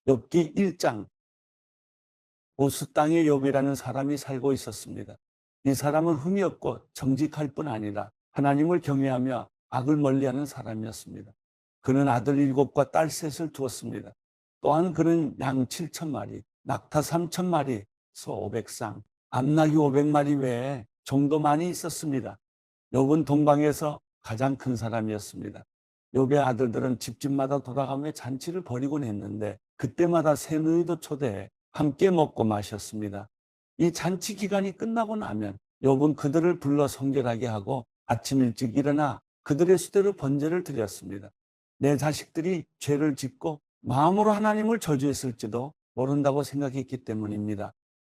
욥기 1장. 우스 땅에 욥이라는 사람이 살고 있었습니다. 이 사람은 흠이 없고 정직할 뿐 아니라 하나님을 경외하며 악을 멀리하는 사람이었습니다. 그는 아들 7과 딸 셋을 두었습니다. 또한 그는 양 7,000마리, 낙타 3,000마리, 소 500쌍, 암나귀 500마리 외에 종도 많이 있었습니다. 욥은 동방에서 가장 큰 사람이었습니다. 욥의 아들들은 집집마다 돌아가며 잔치를 벌이곤 했는데 그때마다 새누이도 초대해 함께 먹고 마셨습니다. 이 잔치 기간이 끝나고 나면 욥은 그들을 불러 성결하게 하고 아침 일찍 일어나 그들의 수대로 번제를 드렸습니다. 내 자식들이 죄를 짓고 마음으로 하나님을 저주했을지도 모른다고 생각했기 때문입니다.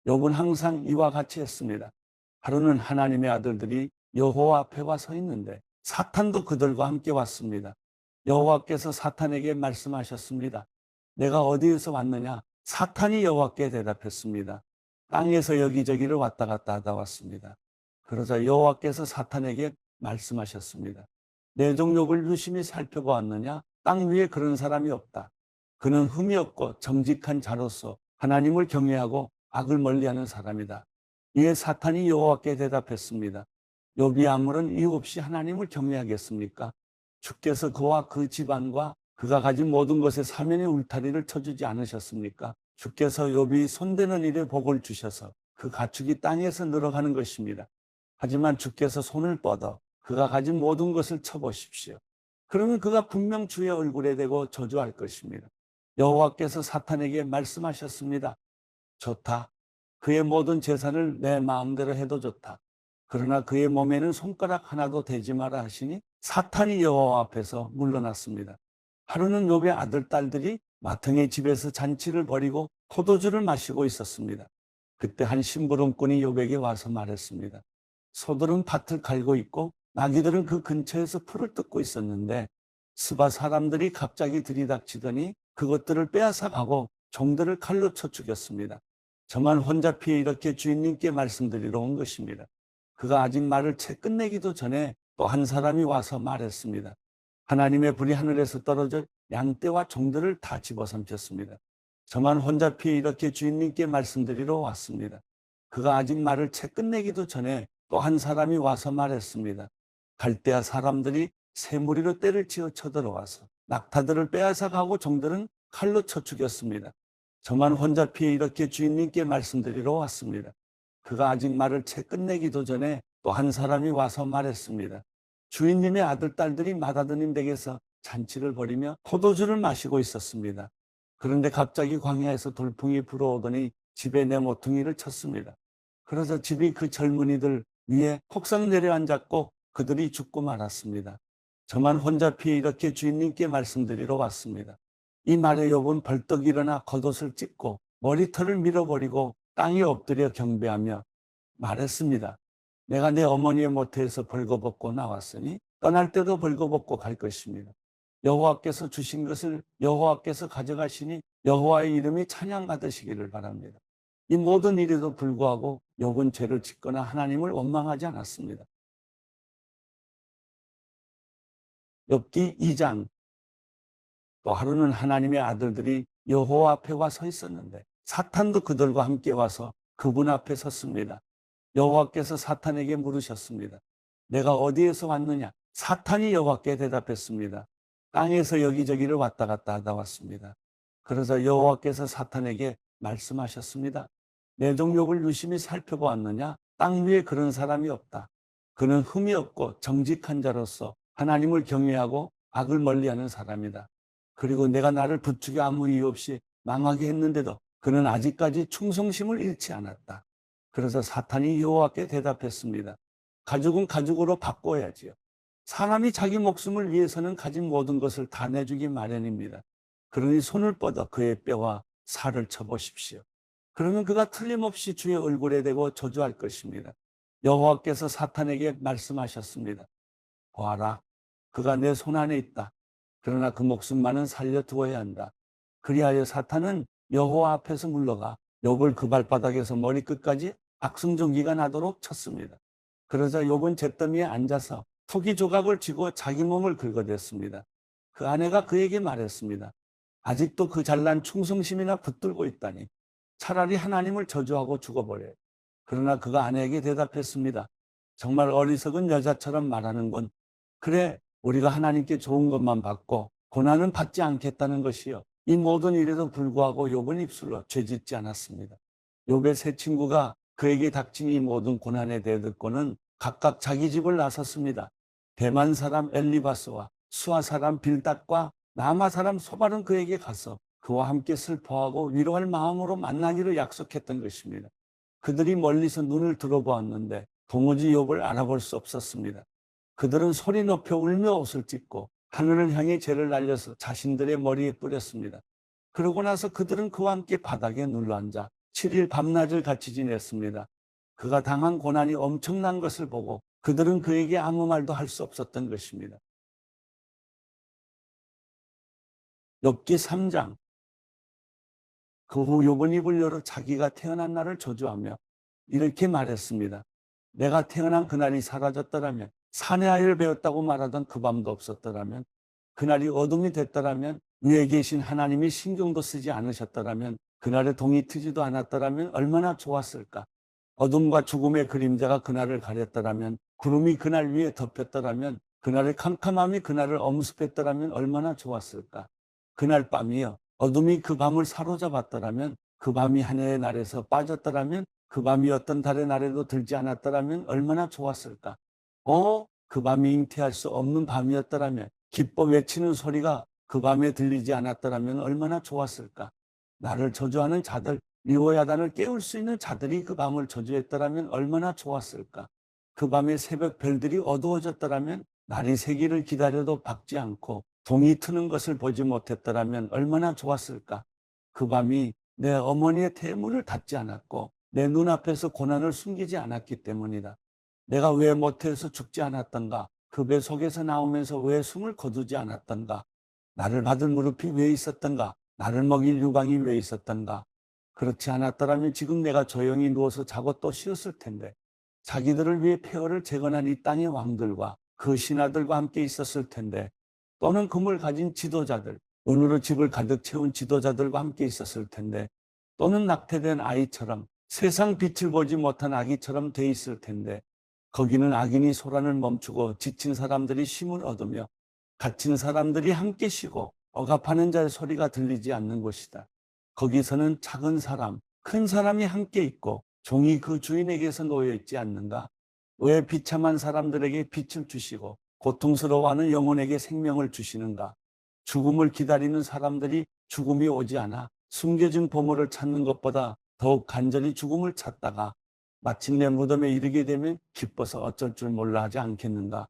욥은 항상 이와 같이 했습니다. 하루는 하나님의 아들들이 여호와 앞에 와 서 있는데 사탄도 그들과 함께 왔습니다. 여호와께서 사탄에게 말씀하셨습니다. 내가 어디에서 왔느냐? 사탄이 여호와께 대답했습니다. 땅에서 여기저기를 왔다 갔다 하다 왔습니다. 그러자 여호와께서 사탄에게 말씀하셨습니다. 내 종 욥을 유심히 살펴보았느냐? 땅 위에 그런 사람이 없다. 그는 흠이 없고 정직한 자로서 하나님을 경외하고 악을 멀리하는 사람이다. 이에 사탄이 여호와께 대답했습니다. 욥이 아무런 이유 없이 하나님을 경외하겠습니까? 주께서 그와 그 집안과 그가 가진 모든 것에 사면의 울타리를 쳐주지 않으셨습니까? 주께서 욥이 손대는 일에 복을 주셔서 그 가축이 땅에서 늘어가는 것입니다. 하지만 주께서 손을 뻗어 그가 가진 모든 것을 쳐보십시오. 그러면 그가 분명 주의 얼굴에 대고 저주할 것입니다. 여호와께서 사탄에게 말씀하셨습니다. 좋다. 그의 모든 재산을 내 마음대로 해도 좋다. 그러나 그의 몸에는 손가락 하나도 대지 마라 하시니 사탄이 여호와 앞에서 물러났습니다. 하루는 욥의 아들, 딸들이 마땅히 집에서 잔치를 벌이고 포도주를 마시고 있었습니다. 그때 한 심부름꾼이 욥에게 와서 말했습니다. 소들은 밭을 갈고 있고 나귀들은 그 근처에서 풀을 뜯고 있었는데 스바 사람들이 갑자기 들이닥치더니 그것들을 빼앗아 가고 종들을 칼로 쳐 죽였습니다. 저만 혼자 피해 이렇게 주인님께 말씀드리러 온 것입니다. 그가 아직 말을 채 끝내기도 전에 또 한 사람이 와서 말했습니다. 하나님의 불이 하늘에서 떨어져 양떼와 종들을 다 집어삼켰습니다. 저만 혼자 피해 이렇게 주인님께 말씀드리러 왔습니다. 그가 아직 말을 채 끝내기도 전에 또 한 사람이 와서 말했습니다. 갈대아 사람들이 새 무리로 떼를 지어 쳐들어와서 낙타들을 빼앗아 가고 종들은 칼로 쳐 죽였습니다. 저만 혼자 피해 이렇게 주인님께 말씀드리러 왔습니다. 그가 아직 말을 채 끝내기도 전에 또 한 사람이 와서 말했습니다. 주인님의 아들, 딸들이 맏아드님 댁에서 잔치를 벌이며 포도주를 마시고 있었습니다. 그런데 갑자기 광야에서 돌풍이 불어오더니 집에 내 모퉁이를 쳤습니다. 그래서 집이 그 젊은이들 위에 폭삭 내려앉았고 그들이 죽고 말았습니다. 저만 혼자 피해 이렇게 주인님께 말씀드리러 왔습니다. 이 말에 욥은 벌떡 일어나 겉옷을 찢고 머리털을 밀어버리고 땅에 엎드려 경배하며 말했습니다. 내가 내 어머니의 모태에서 벌거벗고 나왔으니 떠날 때도 벌거벗고 갈 것입니다. 여호와께서 주신 것을 여호와께서 가져가시니 여호와의 이름이 찬양 받으시기를 바랍니다. 이 모든 일에도 불구하고 욥은 죄를 짓거나 하나님을 원망하지 않았습니다. 욥기 2장. 또 하루는 하나님의 아들들이 여호와 앞에 와 서 있었는데 사탄도 그들과 함께 와서 그분 앞에 섰습니다. 여호와께서 사탄에게 물으셨습니다. 내가 어디에서 왔느냐? 사탄이 여호와께 대답했습니다. 땅에서 여기저기를 왔다 갔다 하다 왔습니다. 그러자 여호와께서 사탄에게 말씀하셨습니다. 내 종 욥을 유심히 살펴보았느냐? 땅 위에 그런 사람이 없다. 그는 흠이 없고 정직한 자로서 하나님을 경외하고 악을 멀리하는 사람이다. 그리고 내가 나를 부추겨 아무 이유 없이 망하게 했는데도 그는 아직까지 충성심을 잃지 않았다. 그래서 사탄이 여호와께 대답했습니다. 가죽은 가죽으로 바꿔야지요. 사람이 자기 목숨을 위해서는 가진 모든 것을 다 내주기 마련입니다. 그러니 손을 뻗어 그의 뼈와 살을 쳐보십시오. 그러면 그가 틀림없이 주의 얼굴에 대고 저주할 것입니다. 여호와께서 사탄에게 말씀하셨습니다. 보아라, 그가 내 손 안에 있다. 그러나 그 목숨만은 살려두어야 한다. 그리하여 사탄은 여호와 앞에서 물러가 욥을 그 발바닥에서 머리끝까지 악순종기가 나도록 쳤습니다. 그러자 욥은 잿더미에 앉아서 토기 조각을 쥐고 자기 몸을 긁어댔습니다. 그 아내가 그에게 말했습니다. 아직도 그 잘난 충성심이나 붙들고 있다니. 차라리 하나님을 저주하고 죽어버려요. 그러나 그가 아내에게 대답했습니다. 정말 어리석은 여자처럼 말하는군. 그래, 우리가 하나님께 좋은 것만 받고 고난은 받지 않겠다는 것이요. 이 모든 일에도 불구하고 욥은 입술로 죄짓지 않았습니다. 욥의 세 친구가 그에게 닥친 이 모든 고난에 대해 듣고는 각각 자기 집을 나섰습니다. 대만 사람 엘리바스와 수아 사람 빌닷과 나마 사람 소발은 그에게 가서 그와 함께 슬퍼하고 위로할 마음으로 만나기를 약속했던 것입니다. 그들이 멀리서 눈을 들어보았는데 도무지 욥을 알아볼 수 없었습니다. 그들은 소리 높여 울며 옷을 찢고 하늘을 향해 재를 날려서 자신들의 머리에 뿌렸습니다. 그러고 나서 그들은 그와 함께 바닥에 눌러앉아 7일 밤낮을 같이 지냈습니다. 그가 당한 고난이 엄청난 것을 보고 그들은 그에게 아무 말도 할 수 없었던 것입니다. 욥기 3장. 그 후 욥은 입을 열어 자기가 태어난 날을 저주하며 이렇게 말했습니다. 내가 태어난 그날이 사라졌더라면, 사내아이를 배웠다고 말하던 그 밤도 없었더라면, 그날이 어둠이 됐더라면, 위에 계신 하나님이 신경도 쓰지 않으셨더라면, 그날에 동이 트지도 않았더라면 얼마나 좋았을까. 어둠과 죽음의 그림자가 그날을 가렸더라면, 구름이 그날 위에 덮였더라면, 그날의 캄캄함이 그날을 엄습했더라면 얼마나 좋았을까. 그날 밤이여, 어둠이 그 밤을 사로잡았더라면, 그 밤이 한 해의 날에서 빠졌더라면, 그 밤이 어떤 달의 날에도 들지 않았더라면 얼마나 좋았을까. 그 밤이 잉태할 수 없는 밤이었더라면, 기뻐 외치는 소리가 그 밤에 들리지 않았더라면 얼마나 좋았을까. 나를 저주하는 자들, 리호야단을 깨울 수 있는 자들이 그 밤을 저주했더라면 얼마나 좋았을까. 그 밤에 새벽 별들이 어두워졌더라면, 날이 새기를 기다려도 밝지 않고 동이 트는 것을 보지 못했더라면 얼마나 좋았을까. 그 밤이 내 어머니의 태물을 닫지 않았고 내 눈앞에서 고난을 숨기지 않았기 때문이다. 내가 왜 모태에서 죽지 않았던가? 그 배 속에서 나오면서 왜 숨을 거두지 않았던가? 나를 받을 무릎이 왜 있었던가? 나를 먹일 유방이 왜 있었던가? 그렇지 않았더라면 지금 내가 조용히 누워서 자고 또 쉬었을 텐데, 자기들을 위해 폐허를 재건한 이 땅의 왕들과 그 신하들과 함께 있었을 텐데, 또는 금을 가진 지도자들, 은으로 집을 가득 채운 지도자들과 함께 있었을 텐데, 또는 낙태된 아이처럼 세상 빛을 보지 못한 아기처럼 돼 있을 텐데, 거기는 악인이 소란을 멈추고 지친 사람들이 쉼을 얻으며 갇힌 사람들이 함께 쉬고 억압하는 자의 소리가 들리지 않는 곳이다. 거기서는 작은 사람, 큰 사람이 함께 있고 종이 그 주인에게서 놓여 있지 않는가? 왜 비참한 사람들에게 빛을 주시고 고통스러워하는 영혼에게 생명을 주시는가? 죽음을 기다리는 사람들이 죽음이 오지 않아 숨겨진 보물을 찾는 것보다 더욱 간절히 죽음을 찾다가 마침내 무덤에 이르게 되면 기뻐서 어쩔 줄 몰라 하지 않겠는가?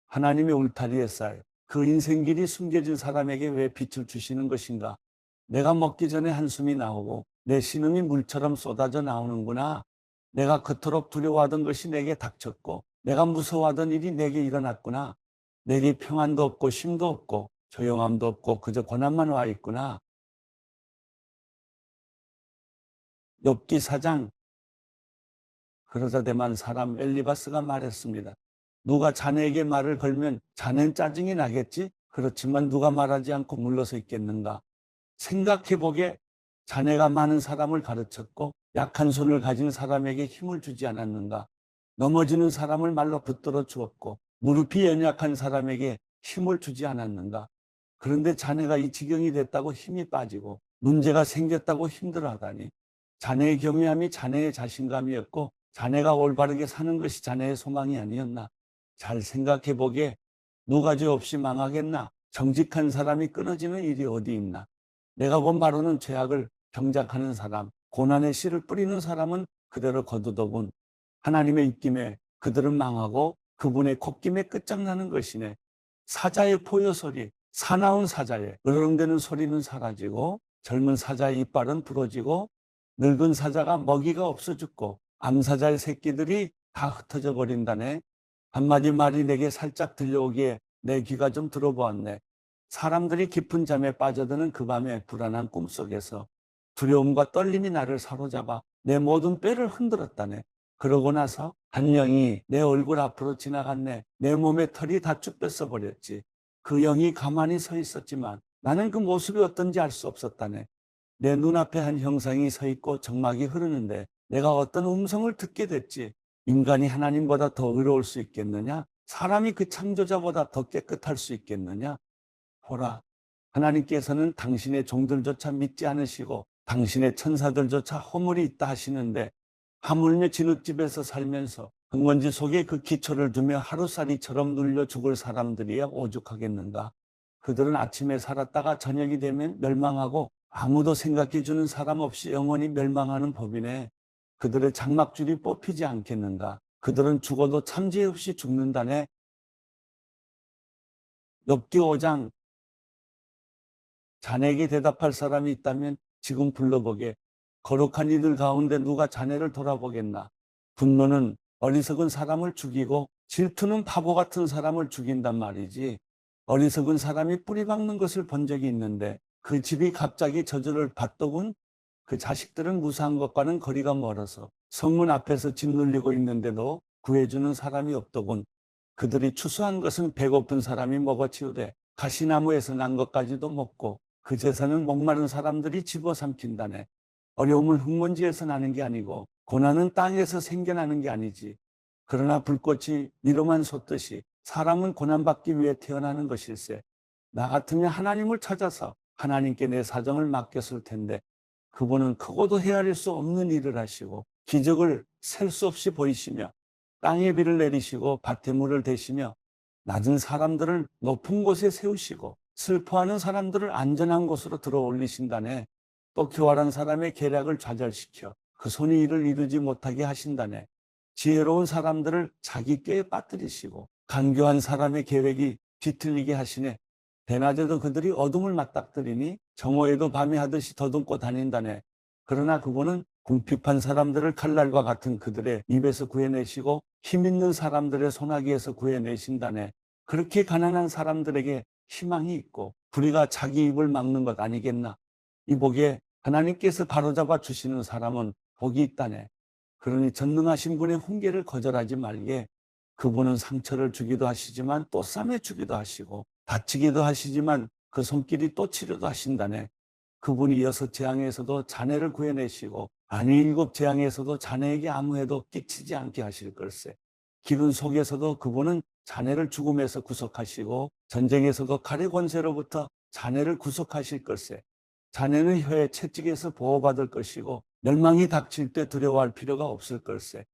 하나님의 울타리에 쌓여 그 인생길이 숨겨진 사람에게 왜 빛을 주시는 것인가? 내가 먹기 전에 한숨이 나오고 내 신음이 물처럼 쏟아져 나오는구나. 내가 그토록 두려워하던 것이 내게 닥쳤고 내가 무서워하던 일이 내게 일어났구나. 내게 평안도 없고 쉼도 없고 조용함도 없고 그저 고난만 와 있구나. 욥기 4장. 그러자 대만 사람 엘리바스가 말했습니다. 누가 자네에게 말을 걸면 자넨 짜증이 나겠지? 그렇지만 누가 말하지 않고 물러서 있겠는가? 생각해보게, 자네가 많은 사람을 가르쳤고 약한 손을 가진 사람에게 힘을 주지 않았는가? 넘어지는 사람을 말로 붙들어 주었고 무릎이 연약한 사람에게 힘을 주지 않았는가? 그런데 자네가 이 지경이 됐다고 힘이 빠지고 문제가 생겼다고 힘들어하다니. 자네의 경외함이 자네의 자신감이었고 자네가 올바르게 사는 것이 자네의 소망이 아니었나? 잘 생각해보게. 누가 죄 없이 망하겠나? 정직한 사람이 끊어지는 일이 어디 있나? 내가 본 바로는 죄악을 경작하는 사람, 고난의 씨를 뿌리는 사람은 그대로 거두더군. 하나님의 입김에 그들은 망하고 그분의 콧김에 끝장나는 것이네. 사자의 포효소리, 사나운 사자의 으르렁대는 소리는 사라지고 젊은 사자의 이빨은 부러지고 늙은 사자가 먹이가 없어 죽고 암사자의 새끼들이 다 흩어져 버린다네. 한마디 말이 내게 살짝 들려오기에 내 귀가 좀 들어보았네. 사람들이 깊은 잠에 빠져드는 그 밤의 불안한 꿈속에서 두려움과 떨림이 나를 사로잡아 내 모든 뼈를 흔들었다네. 그러고 나서 한 영이 내 얼굴 앞으로 지나갔네. 내 몸의 털이 다 쭉 뺏어버렸지. 그 영이 가만히 서 있었지만 나는 그 모습이 어떤지 알 수 없었다네. 내 눈앞에 한 형상이 서 있고 정막이 흐르는데 내가 어떤 음성을 듣게 됐지. 인간이 하나님보다 더 의로울 수 있겠느냐? 사람이 그 창조자보다 더 깨끗할 수 있겠느냐? 보라, 하나님께서는 당신의 종들조차 믿지 않으시고 당신의 천사들조차 허물이 있다 하시는데, 하물며 진흙집에서 살면서 흙먼지 속에 그 기초를 두며 하루살이처럼 눌려 죽을 사람들이야 오죽하겠는가. 그들은 아침에 살았다가 저녁이 되면 멸망하고 아무도 생각해 주는 사람 없이 영원히 멸망하는 법이네. 그들의 장막줄이 뽑히지 않겠는가. 그들은 죽어도 참지 없이 죽는다네. 욥기 5장. 자네에게 대답할 사람이 있다면 지금 불러보게. 거룩한 이들 가운데 누가 자네를 돌아보겠나. 분노는 어리석은 사람을 죽이고 질투는 바보 같은 사람을 죽인단 말이지. 어리석은 사람이 뿌리 박는 것을 본 적이 있는데 그 집이 갑자기 저주를 받더군. 그 자식들은 무사한 것과는 거리가 멀어서 성문 앞에서 짓눌리고 있는데도 구해주는 사람이 없더군. 그들이 추수한 것은 배고픈 사람이 먹어치우되 가시나무에서 난 것까지도 먹고 그 재산은 목마른 사람들이 집어삼킨다네. 어려움은 흙먼지에서 나는 게 아니고 고난은 땅에서 생겨나는 게 아니지. 그러나 불꽃이 니로만 솟듯이 사람은 고난받기 위해 태어나는 것일세. 나 같으면 하나님을 찾아서 하나님께 내 사정을 맡겼을 텐데 그분은 크고도 헤아릴 수 없는 일을 하시고 기적을 셀 수 없이 보이시며 땅에 비를 내리시고 밭에 물을 대시며 낮은 사람들을 높은 곳에 세우시고 슬퍼하는 사람들을 안전한 곳으로 들어 올리신다네. 또 교활한 사람의 계략을 좌절시켜 그 손이 이를 이루지 못하게 하신다네. 지혜로운 사람들을 자기 꾀에 빠뜨리시고 간교한 사람의 계획이 뒤틀리게 하시네. 대낮에도 그들이 어둠을 맞닥뜨리니 정오에도 밤이 하듯이 더듬고 다닌다네. 그러나 그분은 궁핍한 사람들을 칼날과 같은 그들의 입에서 구해내시고 힘있는 사람들의 손아귀에서 구해내신다네. 그렇게 가난한 사람들에게 희망이 있고 불의가 자기 입을 막는 것 아니겠나. 이 복에 하나님께서 바로잡아 주시는 사람은 복이 있다네. 그러니 전능하신 분의 훈계를 거절하지 말게. 그분은 상처를 주기도 하시지만 또 싸매 주기도 하시고 다치기도 하시지만 그 손길이 또 치료도 하신다네. 그분이 여섯 재앙에서도 자네를 구해내시고 아니 일곱 재앙에서도 자네에게 아무 해도 끼치지 않게 하실 걸세. 기근 속에서도 그분은 자네를 죽음에서 구속하시고 전쟁에서도 칼의 권세로부터 자네를 구속하실 걸세. 자네는 혀의 채찍에서 보호받을 것이고 멸망이 닥칠 때 두려워할 필요가 없을 걸세.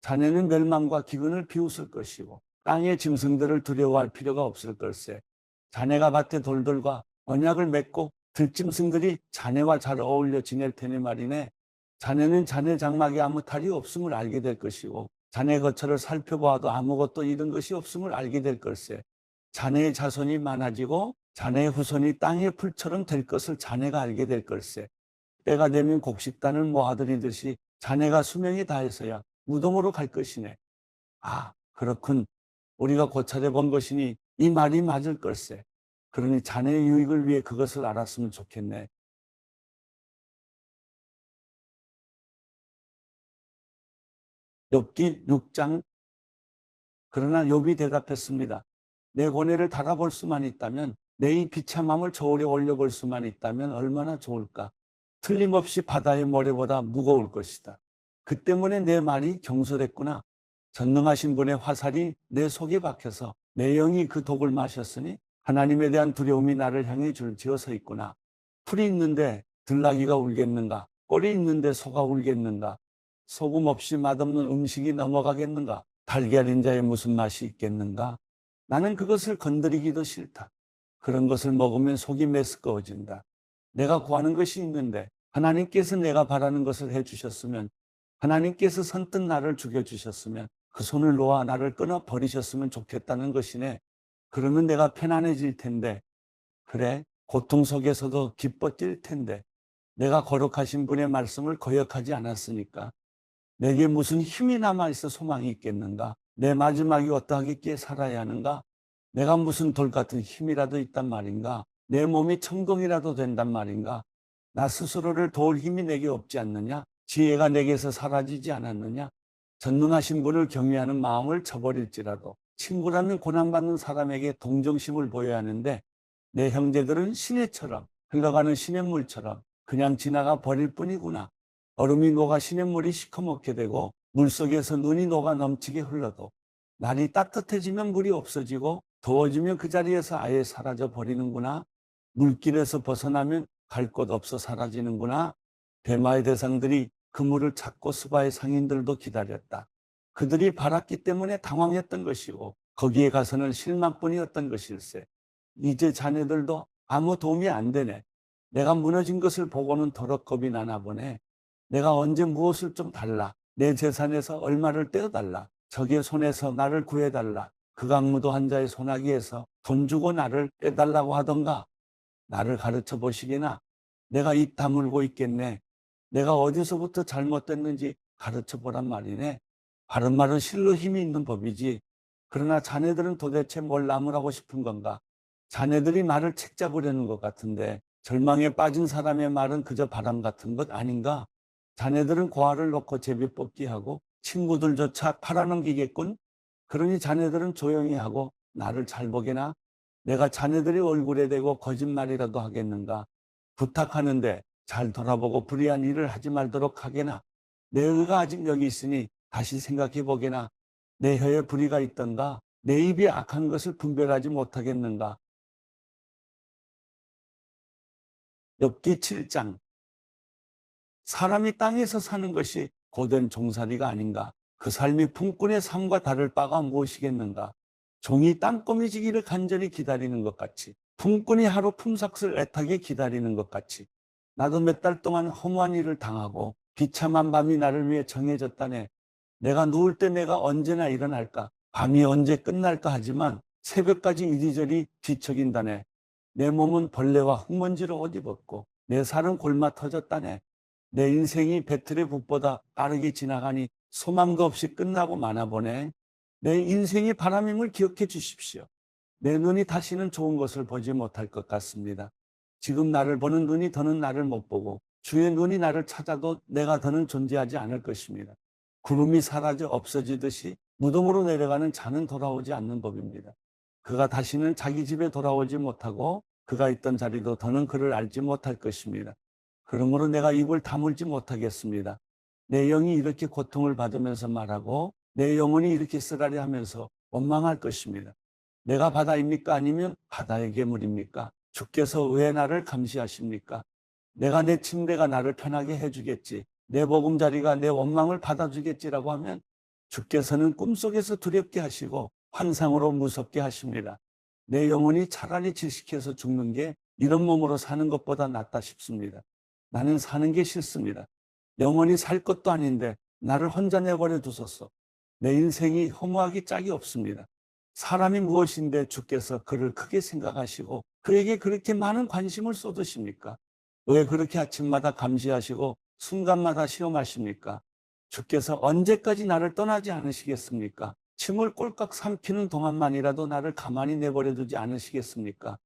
자네는 멸망과 기근을 비웃을 것이고 땅의 짐승들을 두려워할 필요가 없을 걸세. 자네가 밭의 돌들과 언약을 맺고 들짐승들이 자네와 잘 어울려 지낼 테니 말이네. 자네는 자네 장막에 아무 탈이 없음을 알게 될 것이고 자네 거처를 살펴보아도 아무것도 잃은 것이 없음을 알게 될 걸세. 자네의 자손이 많아지고 자네의 후손이 땅의 풀처럼 될 것을 자네가 알게 될 걸세. 때가 되면 곡식단을 모아들이듯이 자네가 수명이 다해서야 무덤으로 갈 것이네. 아, 그렇군. 우리가 고찰해 본 것이니 이 말이 맞을 걸세. 그러니 자네의 유익을 위해 그것을 알았으면 좋겠네. 욥기 6장. 그러나 욥이 대답했습니다. 내 고뇌를 달아볼 수만 있다면, 내 이 비참함을 저울에 올려볼 수만 있다면 얼마나 좋을까. 틀림없이 바다의 모래보다 무거울 것이다. 그 때문에 내 말이 경솔했구나. 전능하신 분의 화살이 내 속에 박혀서 내 영이 그 독을 마셨으니 하나님에 대한 두려움이 나를 향해 줄지어서 있구나. 풀이 있는데 들나귀가 울겠는가? 꼴이 있는데 소가 울겠는가? 소금 없이 맛없는 음식이 넘어가겠는가? 달걀인 자에 무슨 맛이 있겠는가? 나는 그것을 건드리기도 싫다. 그런 것을 먹으면 속이 메스꺼워진다. 내가 구하는 것이 있는데 하나님께서 내가 바라는 것을 해주셨으면, 하나님께서 선뜻 나를 죽여주셨으면 그 손을 놓아 나를 끊어 버리셨으면 좋겠다는 것이네. 그러면 내가 편안해질 텐데, 그래, 고통 속에서도 기뻐 뛸 텐데, 내가 거룩하신 분의 말씀을 거역하지 않았으니까 내게 무슨 힘이 남아있어 소망이 있겠는가? 내 마지막이 어떠하겠기에 살아야 하는가? 내가 무슨 돌 같은 힘이라도 있단 말인가? 내 몸이 천공이라도 된단 말인가? 나 스스로를 도울 힘이 내게 없지 않느냐? 지혜가 내게서 사라지지 않았느냐? 전능하신 분을 경외하는 마음을 저버릴지라도 친구라는 고난받는 사람에게 동정심을 보여야 하는데 내 형제들은 시내처럼 흘러가는 시냇물처럼 그냥 지나가 버릴 뿐이구나. 얼음이 녹아 시냇물이 시커멓게 되고 물속에서 눈이 녹아 넘치게 흘러도 날이 따뜻해지면 물이 없어지고 더워지면 그 자리에서 아예 사라져 버리는구나. 물길에서 벗어나면 갈 곳 없어 사라지는구나. 대마의 대상들이 그 물을 찾고 수바의 상인들도 기다렸다. 그들이 바랐기 때문에 당황했던 것이고 거기에 가서는 실망뿐이었던 것일세. 이제 자네들도 아무 도움이 안 되네. 내가 무너진 것을 보고는 더럽 겁이 나나 보네. 내가 언제 무엇을 좀 달라. 내 재산에서 얼마를 떼어달라. 적의 손에서 나를 구해달라. 그 강무도 한자의 소나기에서 돈 주고 나를 떼달라고 하던가. 나를 가르쳐 보시게나. 내가 입 다물고 있겠네. 내가 어디서부터 잘못됐는지 가르쳐 보란 말이네. 바른 말은 실로 힘이 있는 법이지. 그러나 자네들은 도대체 뭘 나무라고 싶은 건가? 자네들이 말을 책 잡으려는 것 같은데 절망에 빠진 사람의 말은 그저 바람 같은 것 아닌가? 자네들은 고아를 놓고 제비 뽑기 하고 친구들조차 팔아넘기겠군? 그러니 자네들은 조용히 하고 나를 잘 보게나? 내가 자네들이 얼굴에 대고 거짓말이라도 하겠는가? 부탁하는데 잘 돌아보고 불의한 일을 하지 말도록 하게나? 내 의가 아직 여기 있으니 다시 생각해 보게나? 내 혀에 불의가 있던가? 내 입이 악한 것을 분별하지 못하겠는가? 욥기 7장. 사람이 땅에서 사는 것이 고된 종살이가 아닌가? 그 삶이 품꾼의 삶과 다를 바가 무엇이겠는가? 종이 땅거미지기를 간절히 기다리는 것 같이, 품꾼이 하루 품삯을 애타게 기다리는 것 같이, 나도 몇 달 동안 허무한 일을 당하고 비참한 밤이 나를 위해 정해졌다네. 내가 누울 때 내가 언제나 일어날까? 밤이 언제 끝날까 하지만 새벽까지 이리저리 뒤척인다네. 내 몸은 벌레와 흙먼지로 옷 입었고 내 살은 골마 터졌다네. 내 인생이 배틀의 북보다 빠르게 지나가니 소망도 없이 끝나고 마나 보네. 내 인생이 바람임을 기억해 주십시오. 내 눈이 다시는 좋은 것을 보지 못할 것 같습니다. 지금 나를 보는 눈이 더는 나를 못 보고 주의 눈이 나를 찾아도 내가 더는 존재하지 않을 것입니다. 구름이 사라져 없어지듯이 무덤으로 내려가는 자는 돌아오지 않는 법입니다. 그가 다시는 자기 집에 돌아오지 못하고 그가 있던 자리도 더는 그를 알지 못할 것입니다. 그러므로 내가 입을 다물지 못하겠습니다. 내 영이 이렇게 고통을 받으면서 말하고 내 영혼이 이렇게 쓰라리 하면서 원망할 것입니다. 내가 바다입니까? 아니면 바다의 괴물입니까? 주께서 왜 나를 감시하십니까? 내가 내 침대가 나를 편하게 해주겠지. 내 보금자리가 내 원망을 받아주겠지라고 하면 주께서는 꿈속에서 두렵게 하시고 환상으로 무섭게 하십니다. 내 영혼이 차라리 질식해서 죽는 게 이런 몸으로 사는 것보다 낫다 싶습니다. 나는 사는 게 싫습니다. 영원히 살 것도 아닌데 나를 혼자 내버려 두소서. 내 인생이 허무하기 짝이 없습니다. 사람이 무엇인데 주께서 그를 크게 생각하시고 그에게 그렇게 많은 관심을 쏟으십니까? 왜 그렇게 아침마다 감시하시고 순간마다 시험하십니까? 주께서 언제까지 나를 떠나지 않으시겠습니까? 침을 꼴깍 삼키는 동안만이라도 나를 가만히 내버려 두지 않으시겠습니까?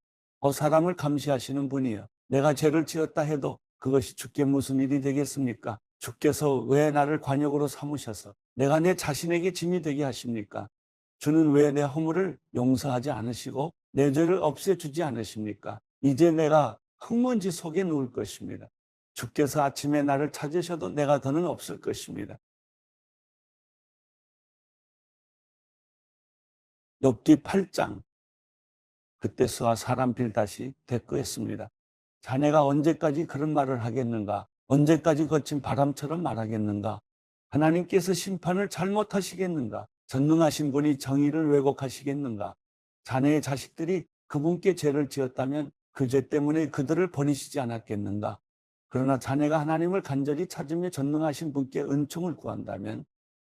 사람을 감시하시는 분이여. 내가 죄를 지었다 해도 그것이 주께 무슨 일이 되겠습니까? 주께서 왜 나를 관역으로 삼으셔서 내가 내 자신에게 짐이 되게 하십니까? 주는 왜 내 허물을 용서하지 않으시고 내 죄를 없애주지 않으십니까? 이제 내가 흙먼지 속에 누울 것입니다. 주께서 아침에 나를 찾으셔도 내가 더는 없을 것입니다. 욥기 8장. 그때서야 사람 빌다시 대꾸했습니다. 자네가 언제까지 그런 말을 하겠는가? 언제까지 거친 바람처럼 말하겠는가? 하나님께서 심판을 잘못하시겠는가? 전능하신 분이 정의를 왜곡하시겠는가? 자네의 자식들이 그분께 죄를 지었다면 그 죄 때문에 그들을 버리시지 않았겠는가? 그러나 자네가 하나님을 간절히 찾으며 전능하신 분께 은총을 구한다면,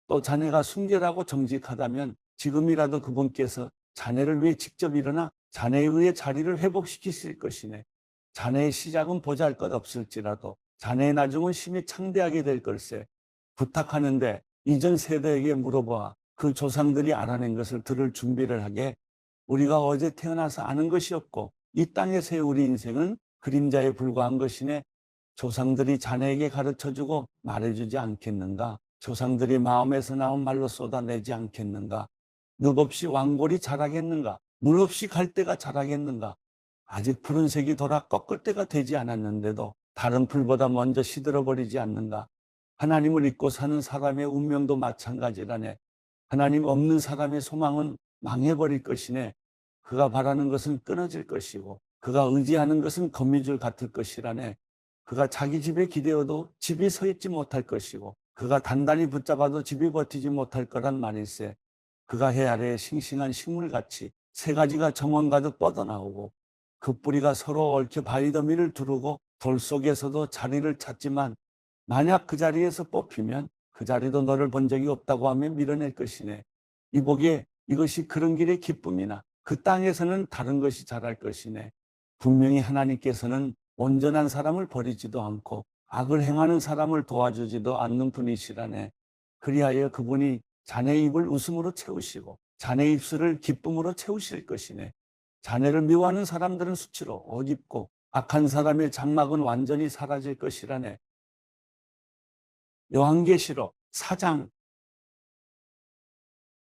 또 자네가 순결하고 정직하다면 지금이라도 그분께서 자네를 위해 직접 일어나 자네에 의해 자리를 회복시키실 것이네. 자네의 시작은 보잘것없을지라도 자네의 나중은 심히 창대하게 될 걸세. 부탁하는데 이전 세대에게 물어보아 그 조상들이 알아낸 것을 들을 준비를 하게. 우리가 어제 태어나서 아는 것이 없고 이 땅에서의 우리 인생은 그림자에 불과한 것이네. 조상들이 자네에게 가르쳐주고 말해주지 않겠는가? 조상들이 마음에서 나온 말로 쏟아내지 않겠는가? 늪 없이 왕골이 자라겠는가? 물 없이 갈대가 자라겠는가? 아직 푸른색이 돌아 꺾을 때가 되지 않았는데도 다른 풀보다 먼저 시들어버리지 않는가? 하나님을 믿고 사는 사람의 운명도 마찬가지라네. 하나님 없는 사람의 소망은 망해버릴 것이네. 그가 바라는 것은 끊어질 것이고 그가 의지하는 것은 거미줄 같을 것이라네. 그가 자기 집에 기대어도 집이 서 있지 못할 것이고 그가 단단히 붙잡아도 집이 버티지 못할 거란 말일세. 그가 해 아래에 싱싱한 식물같이 세 가지가 정원 가득 뻗어나오고 그 뿌리가 서로 얽혀 바위더미를 두르고 돌 속에서도 자리를 찾지만 만약 그 자리에서 뽑히면 그 자리도 너를 본 적이 없다고 하며 밀어낼 것이네. 이보기에 이것이 그런 길의 기쁨이나 그 땅에서는 다른 것이 자랄 것이네. 분명히 하나님께서는 온전한 사람을 버리지도 않고 악을 행하는 사람을 도와주지도 않는 분이시라네. 그리하여 그분이 자네 입을 웃음으로 채우시고 자네 입술을 기쁨으로 채우실 것이네. 자네를 미워하는 사람들은 수치로 옷 입고 악한 사람의 장막은 완전히 사라질 것이라네. 요한계시록 4장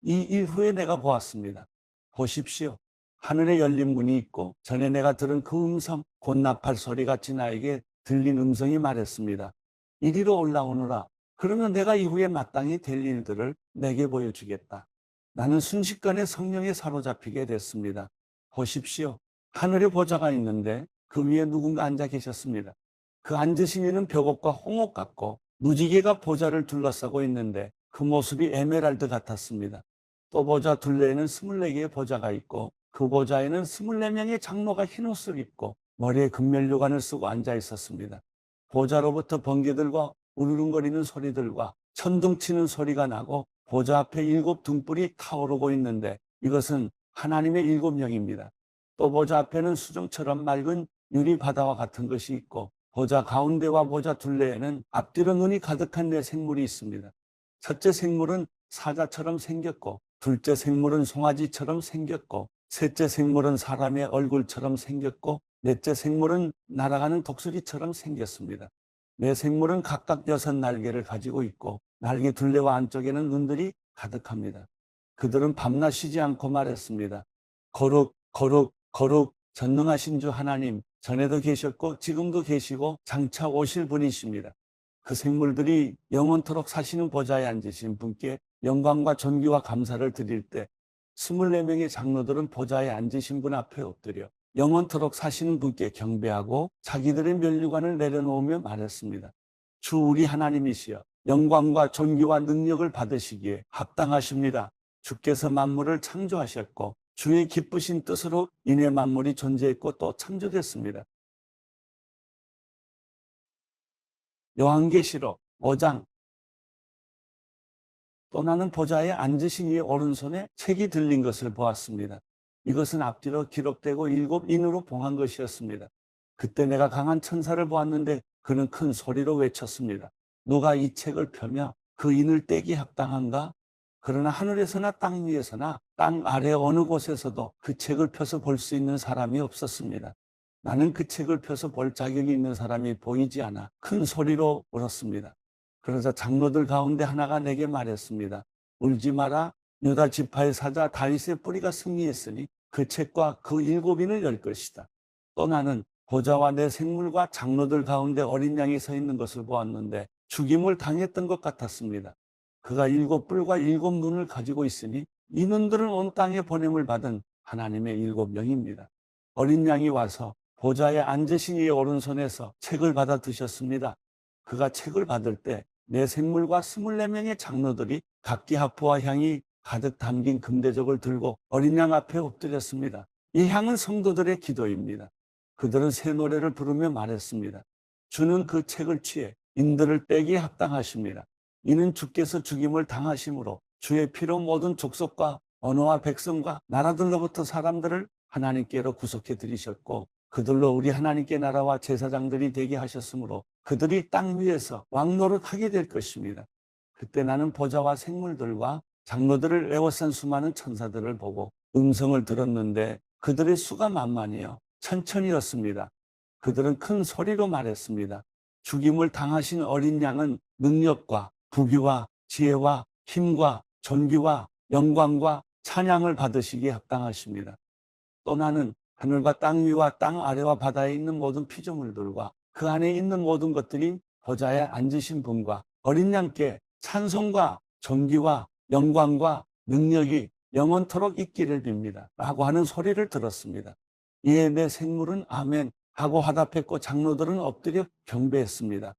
이 이후에 내가 보았습니다. 보십시오. 하늘에 열린 문이 있고 전에 내가 들은 그 음성 곧 나팔 소리같이 나에게 들린 음성이 말했습니다. 이리로 올라오너라. 그러면 내가 이후에 마땅히 될 일들을 내게 보여주겠다. 나는 순식간에 성령에 사로잡히게 됐습니다. 보십시오. 하늘에 보좌가 있는데 그 위에 누군가 앉아 계셨습니다. 그 앉으신 이는 벽옥과 홍옥 같고 무지개가 보좌를 둘러싸고 있는데 그 모습이 에메랄드 같았습니다. 또 보좌 둘레에는 24개의 보좌가 있고 그 보좌에는 24명의 장로가 흰옷을 입고 머리에 금면류관을 쓰고 앉아 있었습니다. 보좌로부터 번개들과 우르릉거리는 소리들과 천둥치는 소리가 나고 보좌 앞에 7 등불이 타오르고 있는데 이것은 하나님의 7명입니다. 또 보좌 앞에는 수정처럼 맑은 유리 바다와 같은 것이 있고 보좌 가운데와 보좌 둘레에는 앞뒤로 눈이 가득한 네 생물이 있습니다. 첫째 생물은 사자처럼 생겼고 둘째 생물은 송아지처럼 생겼고 셋째 생물은 사람의 얼굴처럼 생겼고 넷째 생물은 날아가는 독수리처럼 생겼습니다. 네 생물은 각각 6날개를 가지고 있고 날개 둘레와 안쪽에는 눈들이 가득합니다. 그들은 밤낮 쉬지 않고 말했습니다. 거룩 거룩 거룩 전능하신 주 하나님, 전에도 계셨고 지금도 계시고 장차 오실 분이십니다. 그 생물들이 영원토록 사시는 보좌에 앉으신 분께 영광과 존귀와 감사를 드릴 때 24명의 장로들은 보좌에 앉으신 분 앞에 엎드려 영원토록 사시는 분께 경배하고 자기들의 면류관을 내려놓으며 말했습니다. 주 우리 하나님이시여 영광과 존귀와 능력을 받으시기에 합당하십니다. 주께서 만물을 창조하셨고 주의 기쁘신 뜻으로 인해 만물이 존재했고 또 창조됐습니다. 요한계시록 5장. 또 나는 보좌에 앉으신 이의 오른손에 책이 들린 것을 보았습니다. 이것은 앞뒤로 기록되고 7인으로 봉한 것이었습니다. 그때 내가 강한 천사를 보았는데 그는 큰 소리로 외쳤습니다. 누가 이 책을 펴며 그 인을 떼기 합당한가? 그러나 하늘에서나 땅 위에서나 땅 아래 어느 곳에서도 그 책을 펴서 볼 수 있는 사람이 없었습니다. 나는 그 책을 펴서 볼 자격이 있는 사람이 보이지 않아 큰 소리로 울었습니다. 그러자 장로들 가운데 하나가 내게 말했습니다. 울지 마라. 유다 지파의 사자 다윗의 뿌리가 승리했으니 그 책과 그 7인을 열 것이다. 또 나는 보좌와 내 생물과 장로들 가운데 어린 양이 서 있는 것을 보았는데 죽임을 당했던 것 같았습니다. 그가 7뿔과 7눈을 가지고 있으니 이 눈들은 온 땅에 보냄을 받은 하나님의 7명입니다. 어린 양이 와서 보좌에 앉으신 이의 오른손에서 책을 받아 드셨습니다. 그가 책을 받을 때 내 생물과 24명의 장로들이 각기 하프와 향이 가득 담긴 금대접을 들고 어린 양 앞에 엎드렸습니다. 이 향은 성도들의 기도입니다. 그들은 새 노래를 부르며 말했습니다. 주는 그 책을 취해 인들을 빼기에 합당하십니다. 이는 주께서 죽임을 당하심으로 주의 피로 모든 족속과 언어와 백성과 나라들로부터 사람들을 하나님께로 구속해 들이셨고 그들로 우리 하나님께 나라와 제사장들이 되게 하셨으므로 그들이 땅 위에서 왕노릇하게 될 것입니다. 그때 나는 보좌와 생물들과 장로들을 에워싼 수많은 천사들을 보고 음성을 들었는데 그들의 수가 만만이요 천천이었습니다. 그들은 큰 소리로 말했습니다. 죽임을 당하신 어린 양은 능력과 부귀와 지혜와 힘과 존귀와 영광과 찬양을 받으시기에 합당하십니다. 또 나는 하늘과 땅 위와 땅 아래와 바다에 있는 모든 피조물들과 그 안에 있는 모든 것들이 보좌에 앉으신 분과 어린 양께 찬송과 존귀와 영광과 능력이 영원토록 있기를 빕니다. 라고 하는 소리를 들었습니다. 이에 내 생물은 아멘 하고 화답했고 장로들은 엎드려 경배했습니다.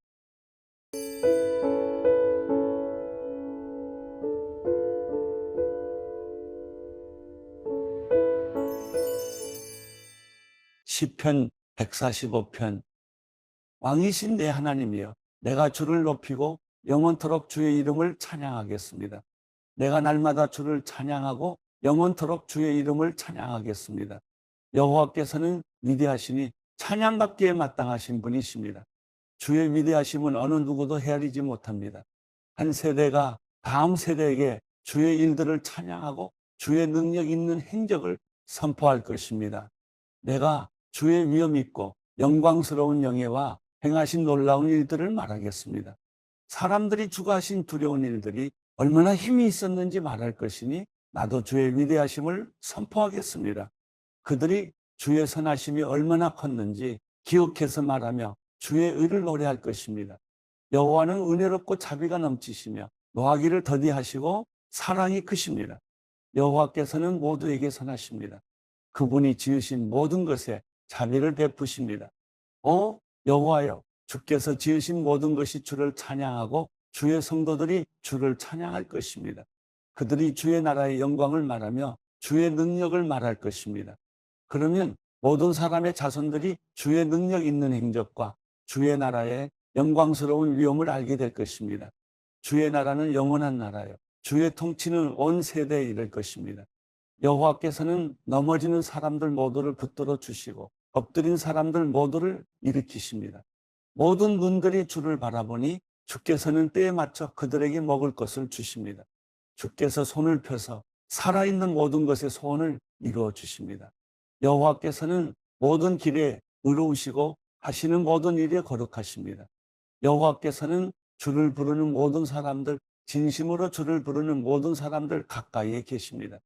시편 145편. 왕이신 내 하나님이여, 내가 주를 높이고 영원토록 주의 이름을 찬양하겠습니다. 내가 날마다 주를 찬양하고 영원토록 주의 이름을 찬양하겠습니다. 여호와께서는 위대하시니 찬양받기에 마땅하신 분이십니다. 주의 위대하심은 어느 누구도 헤아리지 못합니다. 한 세대가 다음 세대에게 주의 일들을 찬양하고 주의 능력 있는 행적을 선포할 것입니다. 내가 주의 위엄 있고 영광스러운 영예와 행하신 놀라운 일들을 말하겠습니다. 사람들이 주가 하신 두려운 일들이 얼마나 힘이 있었는지 말할 것이니 나도 주의 위대하심을 선포하겠습니다. 그들이 주의 선하심이 얼마나 컸는지 기억해서 말하며 주의 의를 노래할 것입니다. 여호와는 은혜롭고 자비가 넘치시며 노하기를 더디하시고 사랑이 크십니다. 여호와께서는 모두에게 선하십니다. 그분이 지으신 모든 것에 자비를 베푸십니다. 오 여호와여, 주께서 지으신 모든 것이 주를 찬양하고 주의 성도들이 주를 찬양할 것입니다. 그들이 주의 나라의 영광을 말하며 주의 능력을 말할 것입니다. 그러면 모든 사람의 자손들이 주의 능력 있는 행적과 주의 나라의 영광스러운 위엄을 알게 될 것입니다. 주의 나라는 영원한 나라요, 주의 통치는 온 세대에 이를 것입니다. 여호와께서는 넘어지는 사람들 모두를 붙들어 주시고 엎드린 사람들 모두를 일으키십니다. 모든 눈들이 주를 바라보니 주께서는 때에 맞춰 그들에게 먹을 것을 주십니다. 주께서 손을 펴서 살아있는 모든 것의 소원을 이루어 주십니다. 여호와께서는 모든 길에 의로우시고 하시는 모든 일에 거룩하십니다. 여호와께서는 주를 부르는 모든 사람들, 진심으로 주를 부르는 모든 사람들 가까이에 계십니다.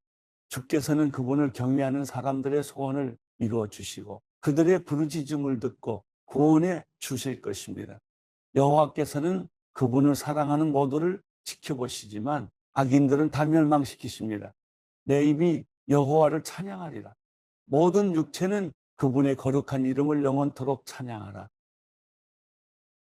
주께서는 그분을 경외하는 사람들의 소원을 이루어 주시고 그들의 부르짖음을 듣고 구원해 주실 것입니다. 여호와께서는 그분을 사랑하는 모두를 지켜보시지만 악인들은 다 멸망시키십니다. 내 입이 여호와를 찬양하리라. 모든 육체는 그분의 거룩한 이름을 영원토록 찬양하라.